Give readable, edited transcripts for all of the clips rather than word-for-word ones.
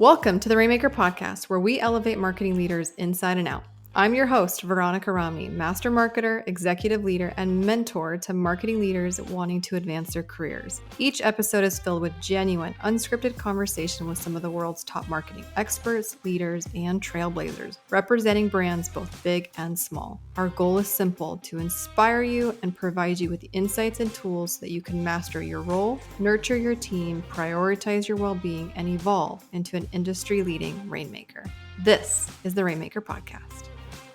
Welcome to the Rainmaker Podcast, where we elevate marketing leaders inside and out. I'm your host, Veronica Rami, master marketer, executive leader, and mentor to marketing leaders wanting to advance their careers. Each episode is filled with genuine, unscripted conversation with some of the world's top marketing experts, leaders, and trailblazers, representing brands both big and small. Our goal is simple: to inspire you and provide you with the insights and tools so that you can master your role, nurture your team, prioritize your well-being, and evolve into an industry-leading Rainmaker. This is the Rainmaker Podcast.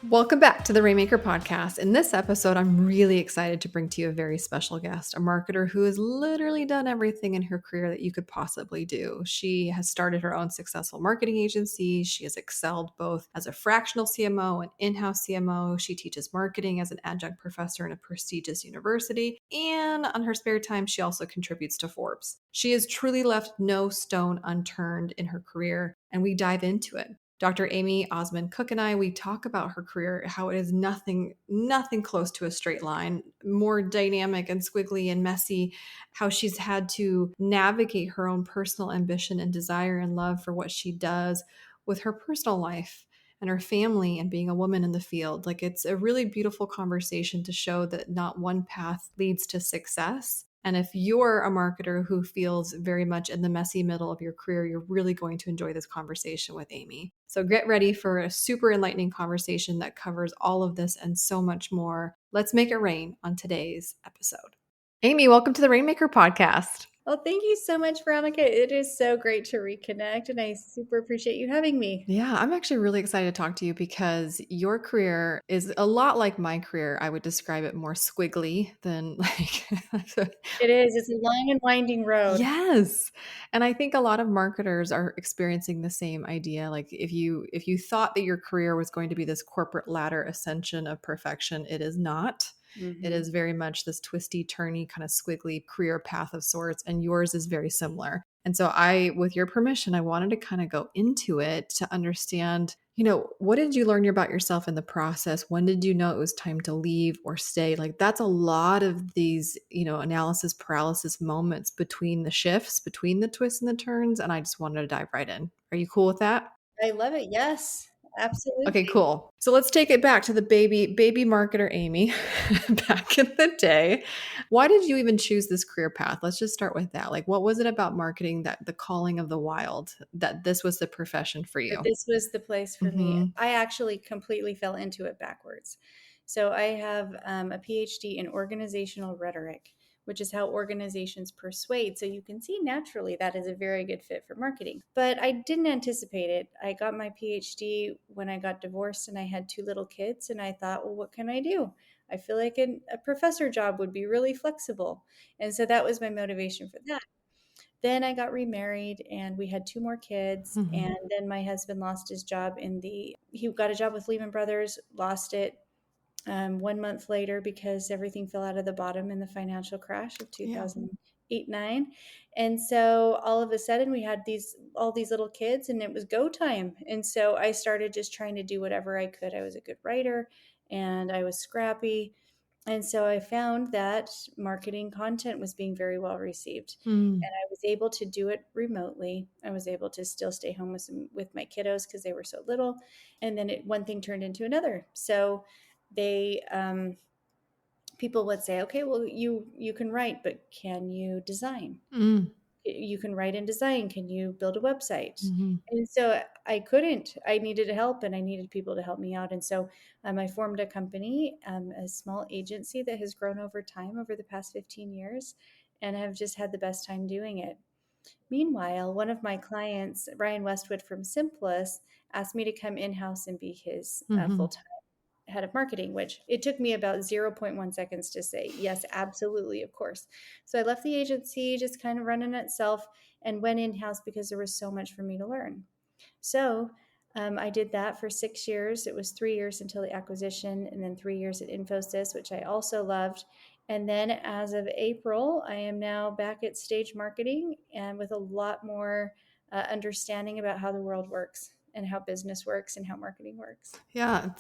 Welcome back to the Rainmaker Podcast. In this episode, I'm really excited to bring to you a very special guest, a marketer who has literally done everything in her career that you could possibly do. She has started her own successful marketing agency. She has excelled both as a fractional CMO and in-house CMO. She teaches marketing as an adjunct professor in a prestigious university. And on her spare time, she also contributes to Forbes. She has truly left no stone unturned in her career, and we dive into it. Dr. Amy Osmond Cook and we talk about her career, how it is nothing close to a straight line, more dynamic and squiggly and messy, how she's had to navigate her own personal ambition and desire and love for what she does with her personal life and her family and being a woman in the field. Like, it's a really beautiful conversation to show that not one path leads to success. And if you're a marketer who feels very much in the messy middle of your career, you're really going to enjoy this conversation with Amy. So get ready for a super enlightening conversation that covers all of this and so much more. Let's make it rain on today's episode. Amy, welcome to the Rainmaker Podcast. Well, thank you so much, Veronica. It is so great to reconnect, and I super appreciate you having me. Yeah, I'm actually really excited to talk to you because your career is a lot like my career. I would describe it more squiggly than like... It is. It's a long and winding road. Yes. And I think a lot of marketers are experiencing the same idea. Like, if you thought that your career was going to be this corporate ladder ascension of perfection, it is not. It is very much this twisty, turny, kind of squiggly career path of sorts, and yours is very similar. And so with your permission, I wanted to kind of go into it to understand, what did you learn about yourself in the process? When did you know it was time to leave or stay? Like, that's a lot of these, analysis paralysis moments between the shifts, between the twists and the turns. And I just wanted to dive right in. Are you cool with that? I love it. Yes, absolutely. Okay, cool. So let's take it back to the baby marketer Amy back in the day. Why did you even choose this career path? Let's just start with that. Like, what was it about marketing, that the calling of the wild, that this was the profession for you? This was the place for me. I actually completely fell into it backwards. So I have a PhD in organizational rhetoric, which is how organizations persuade. So you can see naturally that is a very good fit for marketing. But I didn't anticipate it. I got my PhD when I got divorced and I had 2 little kids. And I thought, well, what can I do? I feel like a professor job would be really flexible. And so that was my motivation for that. Then I got remarried and we had 2 more kids. And then my husband lost his job he got a job with Lehman Brothers, lost it 1 month later because everything fell out of the bottom in the financial crash of 2008-9. And so all of a sudden we had all these little kids and it was go time. And so I started just trying to do whatever I could. I was a good writer and I was scrappy. And so I found that marketing content was being very well received. And I was able to do it remotely. I was able to still stay home with my kiddos because they were so little. And then one thing turned into another. So people would say, okay, well, you can write, but can you design? You can write and design. Can you build a website? And so I couldn't. I needed help and I needed people to help me out. And so I formed a company, a small agency that has grown over time over the past 15 years. And I've just had the best time doing it. Meanwhile, one of my clients, Ryan Westwood from Simplus, asked me to come in-house and be his full-time head of marketing, which it took me about 0.1 seconds to say, yes, absolutely, of course. So I left the agency, just kind of running itself, and went in-house because there was so much for me to learn. So I did that for 6 years. It was 3 years until the acquisition, and then 3 years at Infosys, which I also loved. And then as of April, I am now back at Stage Marketing and with a lot more understanding about how the world works. and how business works and how marketing works. Yeah,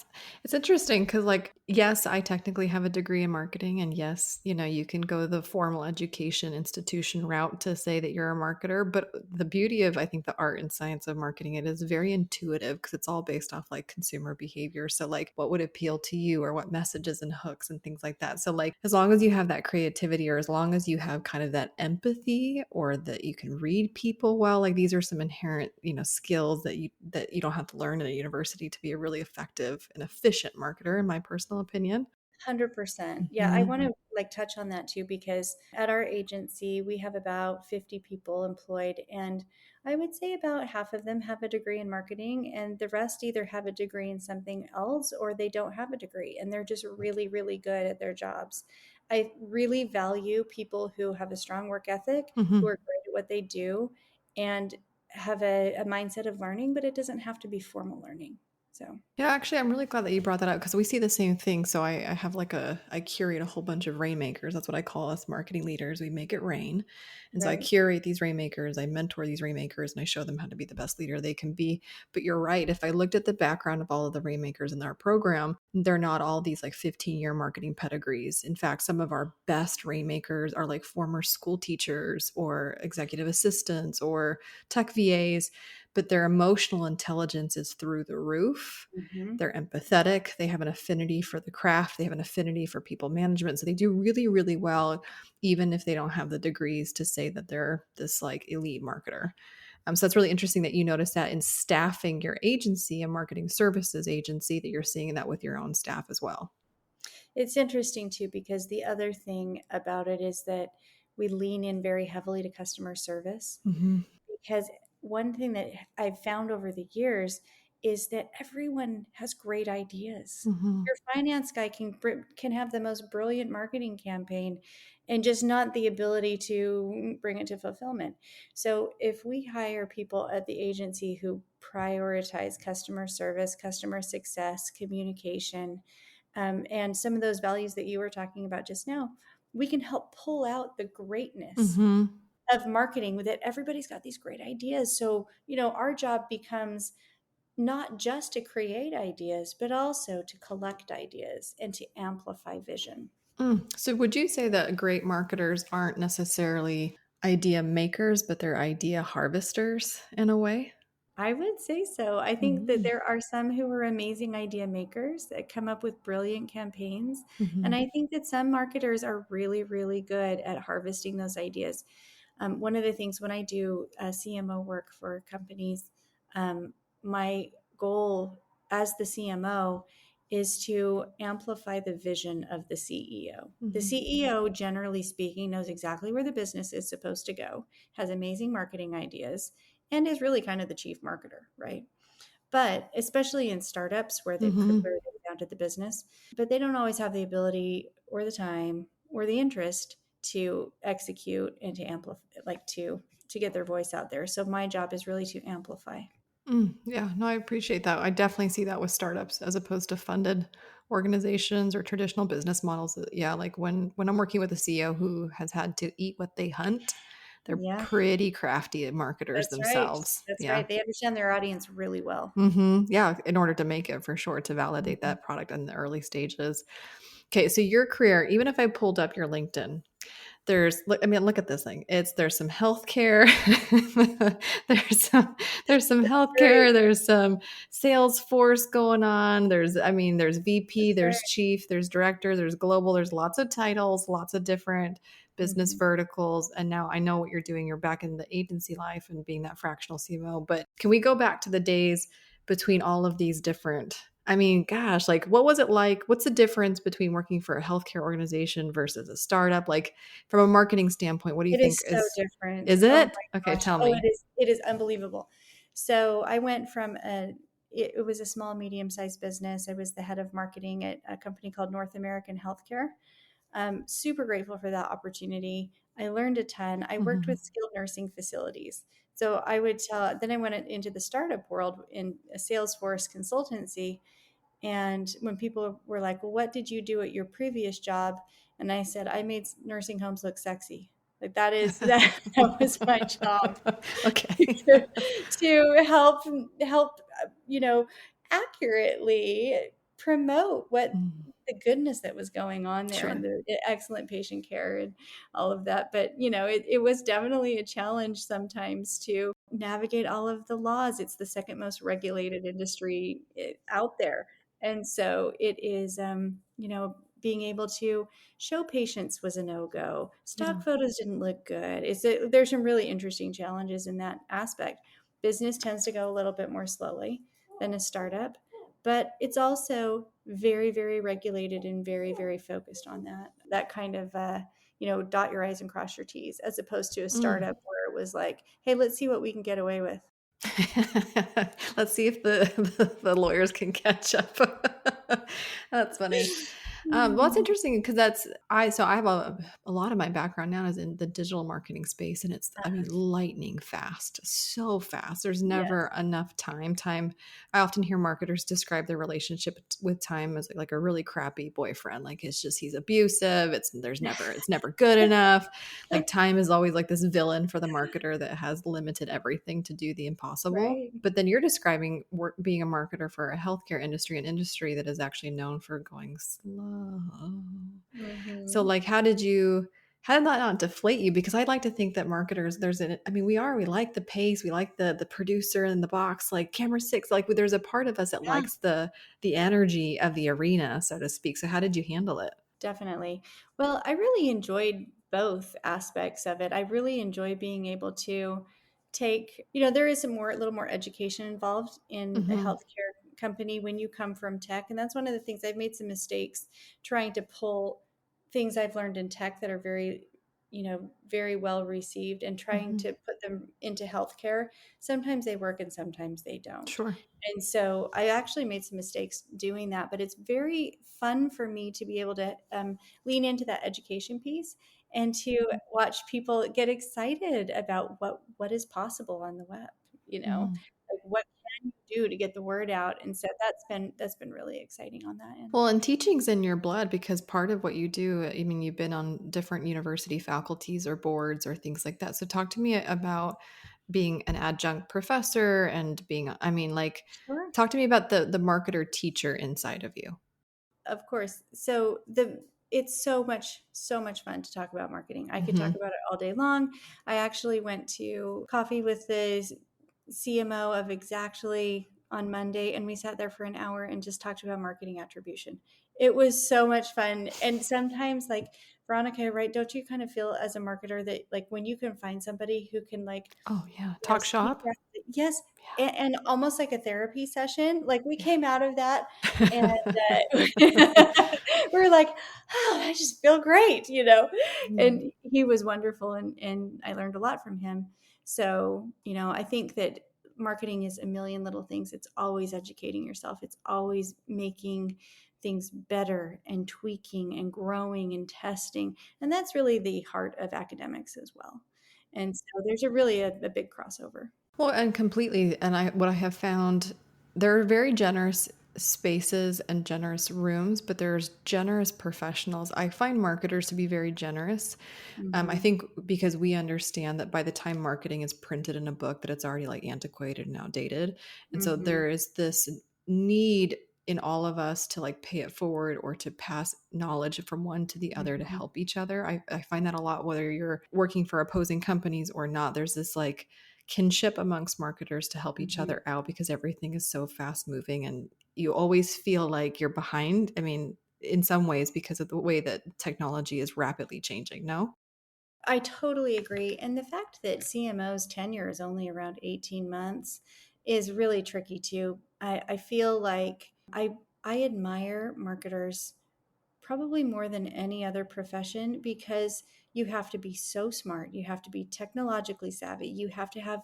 it's interesting because, like, yes, I technically have a degree in marketing, and yes, you can go the formal education institution route to say that you're a marketer. But the beauty of, I think, the art and science of marketing, it is very intuitive because it's all based off like consumer behavior. So, like, what would appeal to you, or what messages and hooks and things like that. So, like, as long as you have that creativity, or as long as you have kind of that empathy, or that you can read people well, like, these are some inherent, skills that you don't have to learn in a university to be a really effective and efficient marketer, in my personal opinion. 100%. Yeah, I Mhm. want to like touch on that too, because at our agency, we have about 50 people employed, and I would say about half of them have a degree in marketing, and the rest either have a degree in something else or they don't have a degree, and they're just really, really good at their jobs. I really value people who have a strong work ethic, who Mhm. are great at what they do, and have a mindset of learning, but it doesn't have to be formal learning. So. Yeah, actually, I'm really glad that you brought that up because we see the same thing. So I have like I curate a whole bunch of rainmakers. That's what I call us marketing leaders. We make it rain. And so I Right. curate these rainmakers, I mentor these rainmakers, and I show them how to be the best leader they can be. But you're right. If I looked at the background of all of the rainmakers in our program, they're not all these like 15-year marketing pedigrees. In fact, some of our best rainmakers are like former school teachers or executive assistants or tech VAs, but their emotional intelligence is through the roof. Mhm. They're empathetic. They have an affinity for the craft. They have an affinity for people management. So they do really, really well, even if they don't have the degrees to say that they're this like elite marketer. So that's really interesting that you notice that in staffing your agency, a marketing services agency, that you're seeing that with your own staff as well. It's interesting too, because the other thing about it is that we lean in very heavily to customer service, Mm-hmm. because one thing that I've found over the years is that everyone has great ideas. Mm-hmm. Your finance guy can have the most brilliant marketing campaign and just not the ability to bring it to fulfillment. So if we hire people at the agency who prioritize customer service, customer success, communication, and some of those values that you were talking about just now, we can help pull out the greatness Mm-hmm. of marketing, that everybody's got these great ideas. So, our job becomes not just to create ideas, but also to collect ideas and to amplify vision. So would you say that great marketers aren't necessarily idea makers, but they're idea harvesters in a way? I would say so. I think that Mm-hmm. there are some who are amazing idea makers that come up with brilliant campaigns. And Mm-hmm. I think that some marketers are really, really good at harvesting those ideas. One of the things when I do CMO work for companies, um, my goal as the CMO is to amplify the vision of the CEO. The Mm-hmm. CEO, generally speaking, knows exactly where the business is supposed to go, has amazing marketing ideas, and is really kind of the chief marketer, right? But especially in startups where they've Mm-hmm. clearly founded the business, but they don't always have the ability or the time or the interest to execute and to amplify, like to get their voice out there. So my job is really to amplify. Yeah, no, I appreciate that. I definitely see that with startups as opposed to funded organizations or traditional business models. Yeah, like when I'm working with a CEO who has had to eat what they hunt, they're Yeah, pretty crafty marketers that's right. themselves. That's Yeah. right. They understand their audience really well. Yeah, in order to make it for sure, to validate Mhm. that product in the early stages. Okay, so your career, even if I pulled up your LinkedIn, look at this thing. There's some healthcare, there's some there's some Right. healthcare, there's some Salesforce going on. There's VP, That's there's right. chief, there's director, there's global, there's lots of titles, lots of different business Mhm. verticals. And now I know what you're doing. You're back in the agency life and being that fractional CMO. But can we go back to the days between all of these different, gosh, like, what was it like? What's the difference between working for a healthcare organization versus a startup? Like, from a marketing standpoint, what do you It think is so different. is Oh it? my Okay, gosh. tell Oh, me. it is unbelievable. So I went from it was a small, medium-sized business. I was the head of marketing at a company called North American Healthcare. Super grateful for that opportunity. I learned a ton. I worked Mhm. with skilled nursing facilities. So I would tell, then I went into the startup world in a Salesforce consultancy. And when people were like, well, what did you do at your previous job? And I said, I made nursing homes look sexy. Like that was my job. Okay. to help accurately promote what Mm, the goodness that was going on there and sure. the excellent patient care and all of that. But it was definitely a challenge sometimes to navigate all of the laws. It's the second most regulated industry out there, and so it is being able to show patients was a no-go. Yeah. Stock photos didn't look good. There's some really interesting challenges in that aspect. Business tends to go a little bit more slowly than a startup, but it's also very, very regulated and very, very focused on that kind of dot your I's and cross your T's, as opposed to a Mm. startup where it was like, hey, let's see what we can get away with. Let's see if the lawyers can catch up. That's funny. Well, it's interesting because I have a lot of my background now is in the digital marketing space, and it's, I mean, lightning fast, so fast. There's never Yes. enough time. I often hear marketers describe their relationship with time as like a really crappy boyfriend. Like it's just he's abusive. It's never good enough. Like time is always like this villain for the marketer that has limited everything to do the impossible. Right. But then you're describing being a marketer for a healthcare industry, an industry that is actually known for going slow. So Mm-hmm. like how did that not deflate you? Because I'd like to think that marketers, we like the pace, we like the producer in the box, like camera six, like there's a part of us that Yeah. likes the energy of the arena, so to speak. So how did you handle it? Definitely. Well, I really enjoyed both aspects of it. I really enjoy being able to take, there is a little more education involved in a Hmm. healthcare company when you come from tech. And that's one of the things I've made some mistakes trying to pull things I've learned in tech that are very, very well received and trying Hmm. to put them into healthcare. Sometimes they work and sometimes they don't. Sure. And so I actually made some mistakes doing that, but it's very fun for me to be able to lean into that education piece and to watch people get excited about what is possible on the web. Mhm. Like what can you do to get the word out? And so that's been really exciting on that end. Well, and teaching's in your blood because part of what you do, I mean, you've been on different university faculties or boards or things like that. So talk to me about being an adjunct professor and I mean, like, Sure. talk to me about the marketer teacher inside of you. Of course. So it's so much fun to talk about marketing. I could talk Hmm. about it all day long. I actually went to coffee with the CMO of Exactly on Monday, and we sat there for an hour and just talked about marketing attribution. It was so much fun. And sometimes, like, Veronica, right? Don't you kind of feel as a marketer that, like, when you can find somebody who can, like, Oh, yeah. Talk speak shop. that, yes, and almost like a therapy session. Like we Yeah. came out of that, and Yeah. we were like, "Oh, I just feel great," Mm. And he was wonderful, and I learned a lot from him. So, I think that marketing is a million little things. It's always educating yourself. It's always making things better and tweaking and growing and testing. And that's really the heart of academics as well. And so there's a big crossover. Well, and completely. And what I have found, there are very generous spaces and generous rooms, but there's generous professionals. I find marketers to be very generous. I Mhm. think because we understand that by the time marketing is printed in a book, that it's already like antiquated and outdated. And so Mhm. there is this need in all of us to like pay it forward or to pass knowledge from one to the other to Mhm. help each other. I find that a lot, whether you're working for opposing companies or not. There's this like kinship amongst marketers to help each Mhm. other out because everything is so fast moving and you always feel like you're behind. I mean, in some ways, because of the way that technology is rapidly changing, no? I totally agree. And the fact that CMO's tenure is only around 18 months is really tricky too. I feel like I admire marketers probably more than any other profession because you have to be so smart. You have to be technologically savvy. You have to have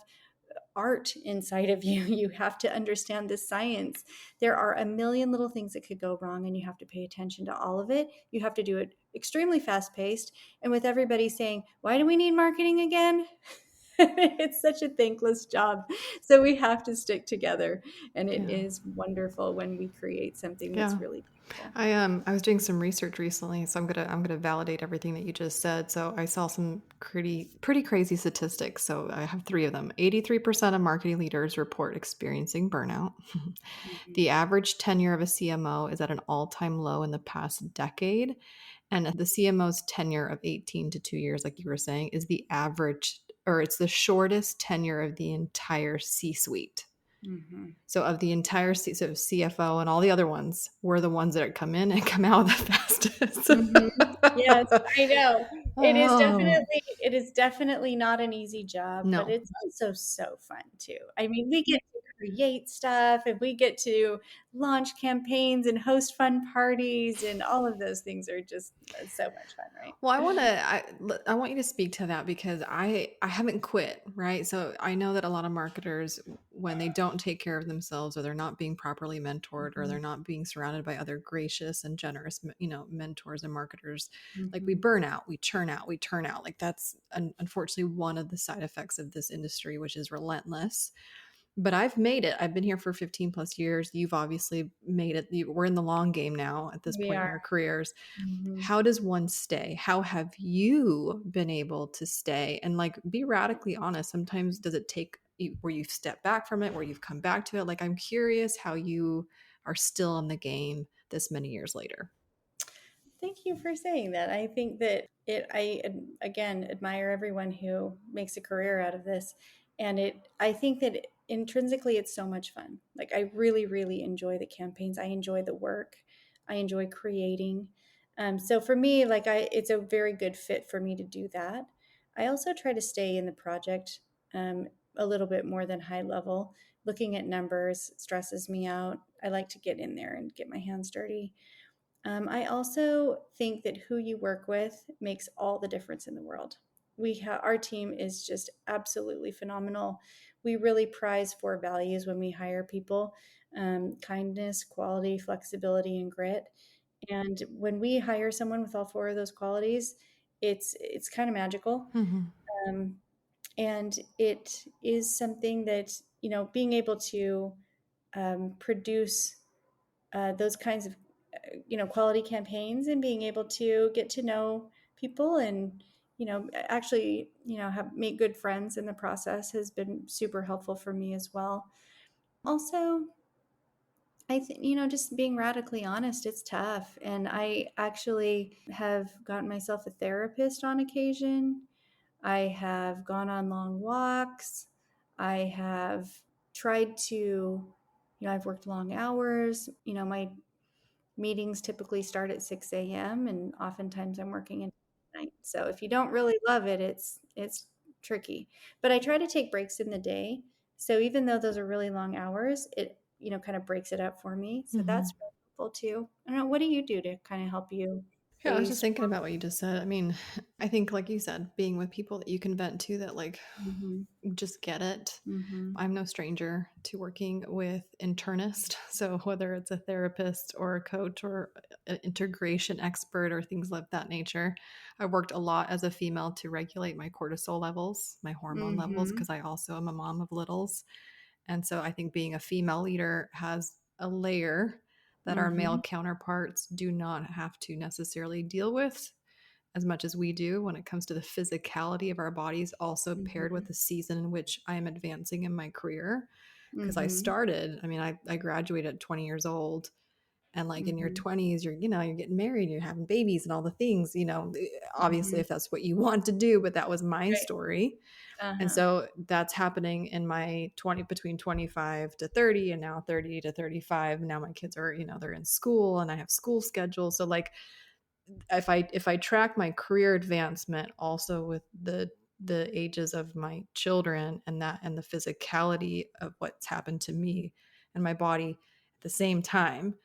art inside of you. You have to understand the science. There are a million little things that could go wrong, and you have to pay attention to all of it. You have to do it extremely fast paced. And with everybody saying, why do we need marketing again? It's such a thankless job. So we have to stick together. And it Yeah. is wonderful when we create something that's Yeah. really beautiful. I was doing some research recently, so I'm gonna validate everything that you just said. So I saw some pretty crazy statistics. So I have three of them. 83% of marketing leaders report experiencing burnout. Mhm. The average tenure of a CMO is at an all-time low in the past decade. And the CMO's tenure of 18 to 2 years, like you were saying, is the average, or it's the shortest tenure of the entire C-suite. Mhm. So of the entire so CFO and all the other ones, we're the ones that come in and come out the fastest. Mhm. Yes, I know. Oh, It is definitely not an easy job, but no. it's also so fun too. I mean, we get to create stuff and we get to launch campaigns and host fun parties, and all of those things are just so much fun, right? Well, I want you to speak to that because I haven't quit, right? So I know that a lot of marketers, when they don't take care of themselves, or they're not being properly mentored, or they're Mhm. not being surrounded by other gracious and generous, mentors and marketers, like we Mhm. burn out, we churn out, we turn out. Like that's unfortunately one of the side effects of this industry, which is relentless. But I've made it. I've been here for 15 plus years. You've obviously made it. We're in the long game now at this We point in are. our careers. Mhm. How does one stay? How have you been able to stay? And like, be radically honest. Sometimes does it take you where you've stepped back from it, where you've come back to it? Like, I'm curious how you are still in the game this many years later. Thank you for saying that. I think that again admire everyone who makes a career out of this. And I think that intrinsically it's so much fun. Like I really, really enjoy the campaigns. I enjoy the work. I enjoy creating. So for me, it's a very good fit for me to do that. I also try to stay in the project a little bit more than high level. Looking at numbers stresses me out. I like to get in there and get my hands dirty. I also think that who you work with makes all the difference in the world. Our team is just absolutely phenomenal. We really prize four values when we hire people: kindness, quality, flexibility, and grit. And when we hire someone with all four of those qualities, it's kind of magical. Mm-hmm. Um, and it is something that, being able to produce those kinds of quality campaigns, and being able to get to know people and actually have make good friends in the process has been super helpful for me as well. Also, I think just being radically honest, it's tough, and I actually have gotten myself a therapist on occasion. I have gone on long walks. I have tried to, I've worked long hours. My meetings typically start at 6 a.m. and oftentimes I'm working at night. So if you don't really love it, it's tricky. But I try to take breaks in the day. So even though those are really long hours, it kind of breaks it up for me. So Mm-hmm. that's really helpful too. I don't know, what do you do to kind of help you Yeah, I was stay just thinking strong? about what you just said. I mean, I think, like you said, being with people that you can vent to, that like Mm-hmm. just get it. Mm-hmm. I'm no stranger to working with internists. So whether it's a therapist or a coach or an integration expert or things of that nature, I worked a lot as a female to regulate my cortisol levels, my hormone levels, Mm-hmm. because I also am a mom of littles. And so I think being a female leader has a layer that our male Mm-hmm. counterparts do not have to necessarily deal with as much as we do when it comes to the physicality of our bodies, also paired with Mm-hmm. the season in which I am advancing in my career. Because Mm-hmm. I graduated at 20 years old. And like in your Mm-hmm. 20s, you're getting married, you're having babies and all the things, obviously Mm-hmm. if that's what you want to do, but that was my Right. story. And Uh-huh. so that's happening in my 20 between 25 to 30 and now 30 to 35. Now my kids are, they're in school and I have school schedules. So like if I track my career advancement also with the ages of my children and the physicality of what's happened to me and my body at the same time,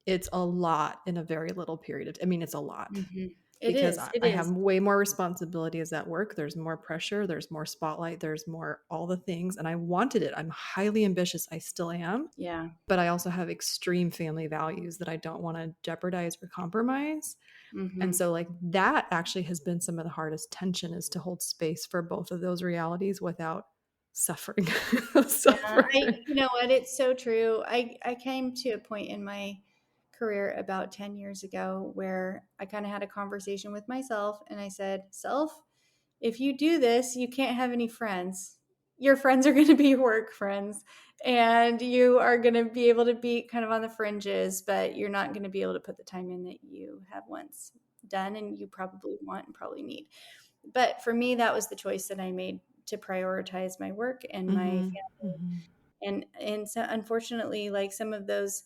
it's a lot in a very little period of, I mean, it's a lot. Mm-hmm. It because is. It I have is. way more responsibilities at work. There's more pressure, there's more spotlight, there's more all the things. And I wanted it. I'm highly ambitious. I still am. Yeah. But I also have extreme family values that I don't want to jeopardize or compromise. And Mm-hmm. so, like, that actually has been some of the hardest tension, is to hold space for both of those realities without suffering. Yeah, Suffering. you know what? It's so true. I came to a point in my career about 10 years ago where I kind of had a conversation with myself and I said, Self, if you do this, you can't have any friends. Your friends are going to be work friends and you are going to be able to be kind of on the fringes, but you're not going to be able to put the time in that you have once done and you probably want and probably need. But for me, that was the choice that I made to prioritize my work and my Mm-hmm. family. Mm-hmm. And so unfortunately, like some of those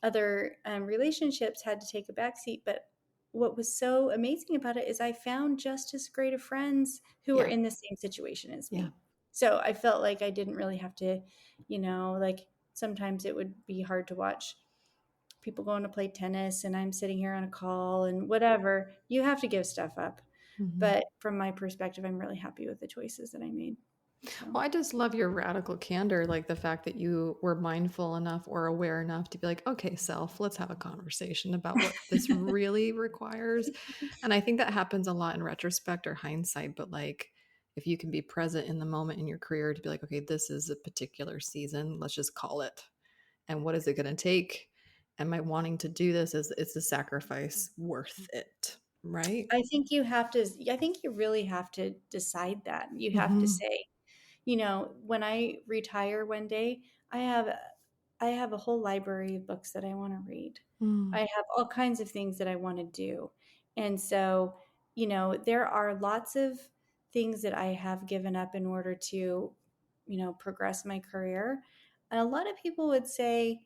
other relationships had to take a backseat. But what was so amazing about it is I found just as great of friends who were Yeah. in the same situation as Yeah. me. So I felt like I didn't really have to, like sometimes it would be hard to watch people going to play tennis and I'm sitting here on a call and whatever. You have to give stuff up. Mm-hmm. But from my perspective, I'm really happy with the choices that I made. So, Well, I just love your radical candor, like the fact that you were mindful enough or aware enough to be like, okay, self, let's have a conversation about what this really requires. And I think that happens a lot in retrospect or hindsight, but like, if you can be present in the moment in your career to be like, okay, this is a particular season, let's just call it. And what is it going to take? Am I wanting to do this? Is the sacrifice worth it? Right? I think you really have to decide that. You have to Mm-hmm. say, when I retire one day, I have I have a whole library of books that I want to read. I Mm. have all kinds of things that I want to do. And so, there are lots of things that I have given up in order to, progress my career. And a lot of people would say,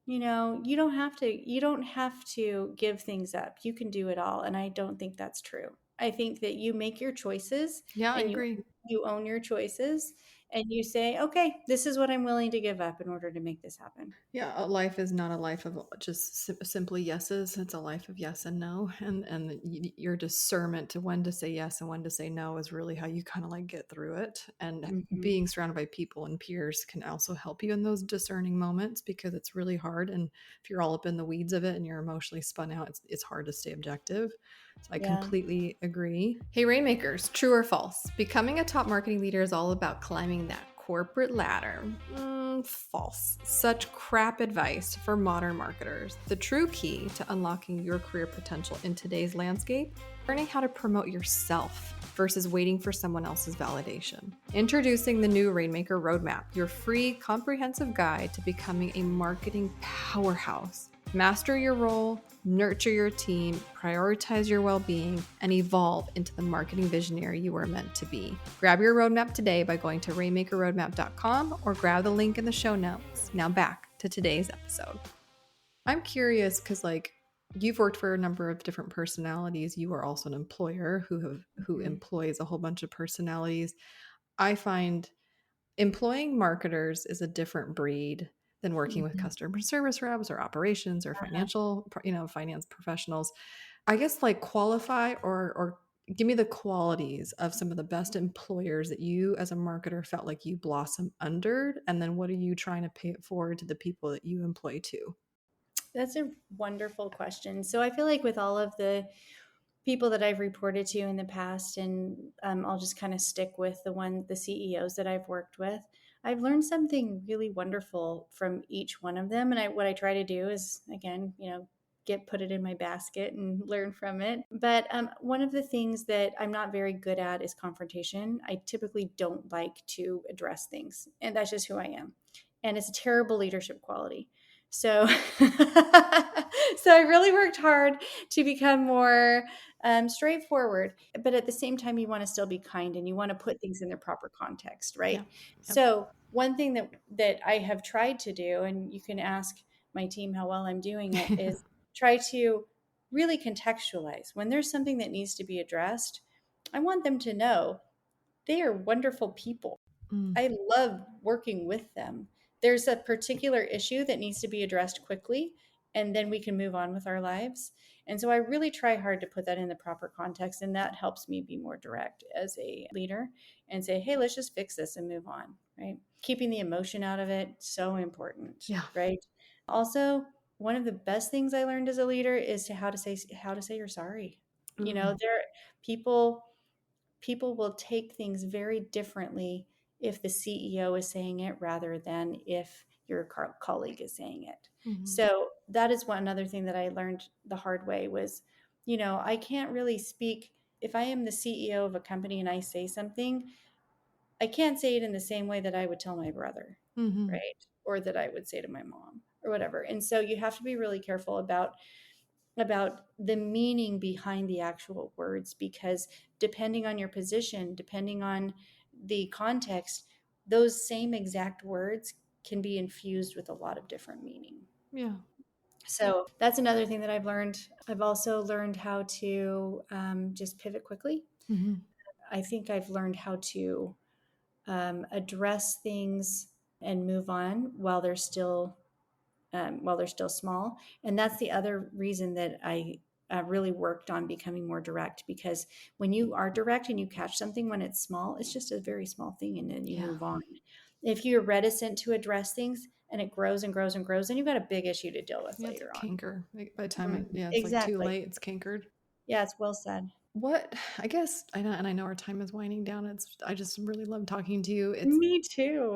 you don't have to give things up. You can do it all. And I don't think that's true. I think that you make your choices Yeah, I and you agree. you own your choices and you say, "Okay, this is what I'm willing to give up in order to make this happen." Yeah, a life is not a life of just simply yeses. It's a life of yes and no, and your discernment to when to say yes and when to say no is really how you kind of like get through it. And Mhm. being surrounded by people and peers can also help you in those discerning moments, because it's really hard. And if you're all up in the weeds of it and you're emotionally spun out, it's hard to stay objective. So I Yeah. completely agree. Hey, Rainmakers, true or false? Becoming a top marketing leader is all about climbing that corporate ladder. False. Such crap advice for modern marketers. The true key to unlocking your career potential in today's landscape, learning how to promote yourself versus waiting for someone else's validation. Introducing the new Rainmaker Roadmap, your free comprehensive guide to becoming a marketing powerhouse. Master your role, nurture your team, prioritize your well being, and evolve into the marketing visionary you are meant to be. Grab your roadmap today by going to rainmakerroadmap.com or grab the link in the show notes. Now back to today's episode. I'm curious because, like, you've worked for a number of different personalities. You are also an employer who Mhm. employs a whole bunch of personalities. I find employing marketers is a different breed than working with Mhm. customer service reps or operations or Uh-huh. finance professionals. I guess, like, qualify or give me the qualities of some of the best employers that you as a marketer felt like you blossom under, and then what are you trying to pay it forward to the people that you employ too? That's a wonderful question. So I feel like with all of the people that I've reported to in the past, and I'll just kind of stick with the CEOs that I've worked with. I've learned something really wonderful from each one of them, and what I try to do is, again, put it in my basket and learn from it. But one of the things that I'm not very good at is confrontation. I typically don't like to address things, and that's just who I am, and it's a terrible leadership quality. So, so I really worked hard to become more straightforward, but at the same time, you want to still be kind and you want to put things in their proper context, right? Yeah. Yep. So one thing that I have tried to do, and you can ask my team how well I'm doing it, is try to really contextualize when there's something that needs to be addressed. I want them to know they are wonderful people. Mm. I love working with them. There's a particular issue that needs to be addressed quickly, and then we can move on with our lives. And so I really try hard to put that in the proper context. And that helps me be more direct as a leader and say, hey, let's just fix this and move on, right? Keeping the emotion out of it, so important, Yeah. right? Also, one of the best things I learned as a leader is how to say you're sorry. Ooh. There people will take things very differently if the CEO is saying it rather than if your colleague is saying it. Mm-hmm. So that is one other thing that I learned the hard way was, I can't really speak if I am the CEO of a company and I say something, I can't say it in the same way that I would tell my brother, Mm-hmm. right? Or that I would say to my mom or whatever. And so you have to be really careful about the meaning behind the actual words, because depending on your position, depending on the context, those same exact words can be infused with a lot of different meaning. Yeah. So that's another thing that I've learned. I've also learned how to just pivot quickly. Mm-hmm. I think I've learned how to address things and move on while they're still small. And that's the other reason that I really worked on becoming more direct, because when you are direct and you catch something when it's small, it's just a very small thing and then you move on. If you're reticent to address things and it grows and grows and grows, then you've got a big issue to deal with later It's a on. canker. Like, by the time it's like too Exactly. late, it's cankered. Yeah, it's well said. What I guess I know, and I know our time is winding down. I just really love talking to you. Me too.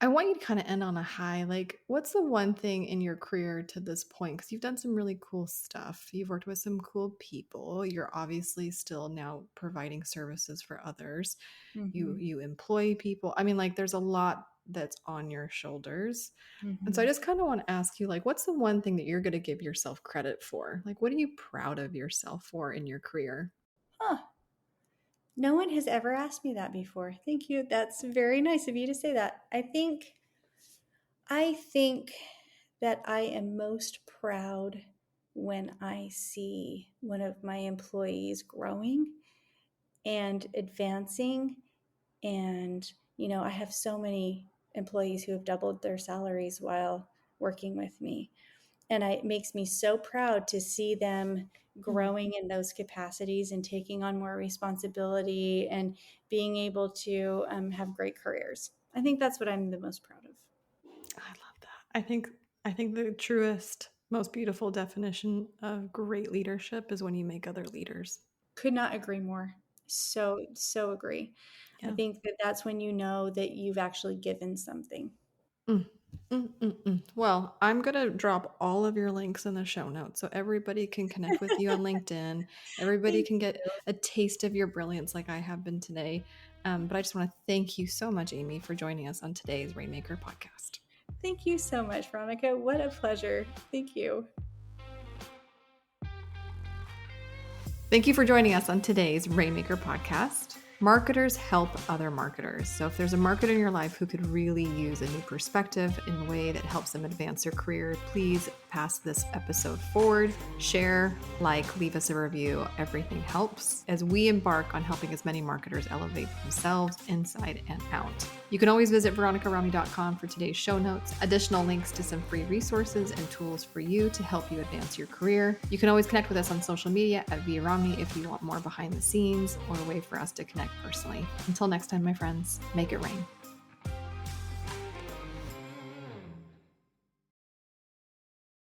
I want you to kind of end on a high. Like, what's the one thing in your career to this point? Because you've done some really cool stuff. You've worked with some cool people. You're obviously still now providing services for others. Mm-hmm. You employ people. I mean, like, there's a lot that's on your shoulders. And so I Mm-hmm. just kind of want to ask you, like, what's the one thing that you're going to give yourself credit for? Like, what are you proud of yourself for in your career? Huh. No one has ever asked me that before. Thank you. That's very nice of you to say that. I think that I am most proud when I see one of my employees growing and advancing. And, I have so many employees who have doubled their salaries while working with me. And it makes me so proud to see them growing in those capacities and taking on more responsibility and being able to have great careers. I think that's what I'm the most proud of. I love that. I think the truest, most beautiful definition of great leadership is when you make other leaders. Could not agree more. So agree. I Yeah. think that that's when you know that you've actually given something. Mm. Well, I'm going to drop all of your links in the show notes so everybody can connect with you on LinkedIn. Everybody Thank can get you. a taste of your brilliance like I have been today. But I just want to thank you so much, Amy, for joining us on today's Rainmaker podcast. Thank you so much, Veronica. What a pleasure. Thank you. Thank you for joining us on today's Rainmaker podcast. Marketers help other marketers. So if there's a marketer in your life who could really use a new perspective in a way that helps them advance their career, please pass this episode forward, share, leave us a review. Everything helps as we embark on helping as many marketers elevate themselves inside and out. You can always visit veronicarami.com for today's show notes, additional links to some free resources and tools for you to help you advance your career. You can always connect with us on social media at @VRomney if you want more behind the scenes or a way for us to connect personally. Until next time, my friends, make it rain.